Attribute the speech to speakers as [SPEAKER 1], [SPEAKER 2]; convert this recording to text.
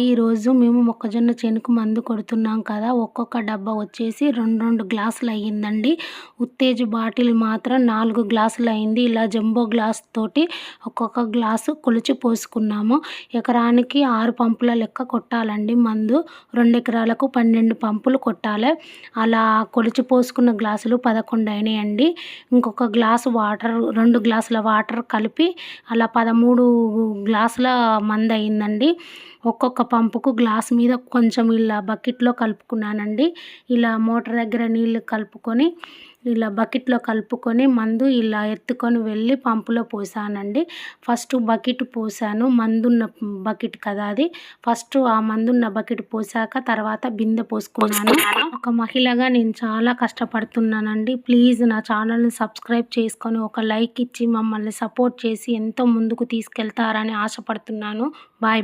[SPEAKER 1] ఈరోజు మేము మొక్కజొన్న చేనుకు మందు కొడుతున్నాం కదా. ఒక్కొక్క డబ్బా వచ్చేసి 2 గ్లాసులు అయ్యిందండి. ఉత్తేజ్ బాటిల్ మాత్రం 4 గ్లాసులు అయింది. ఇలా జంబో గ్లాస్ తోటి ఒక్కొక్క గ్లాసు కొలిచి పోసుకున్నాము. ఎకరానికి 6 పంపుల లెక్క కొట్టాలండి మందు. 2 ఎకరాలకు 12 పంపులు కొట్టాలి. అలా కొలిచి పోసుకున్న గ్లాసులు 11 అయినాయండి. ఇంకొక గ్లాసు వాటర్ 2 గ్లాసుల వాటర్ కలిపి అలా 13 గ్లాసుల మందు అయిందండి. ఒక్కొక్క పంపుకు గ్లాస్ మీద కొంచెం ఇలా బకెట్లో కలుపుకున్నానండి. ఇలా మోటార్ దగ్గర నీళ్ళు కలుపుకొని ఇలా బకెట్లో కలుపుకొని మందు ఇలా ఎత్తుకొని వెళ్ళి పంపులో పోసానండి. ఫస్ట్ బకెట్ పోసాను, మందున్న బకెట్ కదా అది. ఫస్ట్ ఆ మందున్న బకెట్ పోసాక తర్వాత బిందె పోసుకున్నాను. ఒక మహిళగా నేను చాలా కష్టపడుతున్నానండి. ప్లీజ్ నా ఛానల్ని సబ్స్క్రైబ్ చేసుకొని ఒక లైక్ ఇచ్చి మమ్మల్ని సపోర్ట్ చేసి ఎంతో ముందుకు తీసుకెళ్తారని ఆశపడుతున్నాను. బాయ్.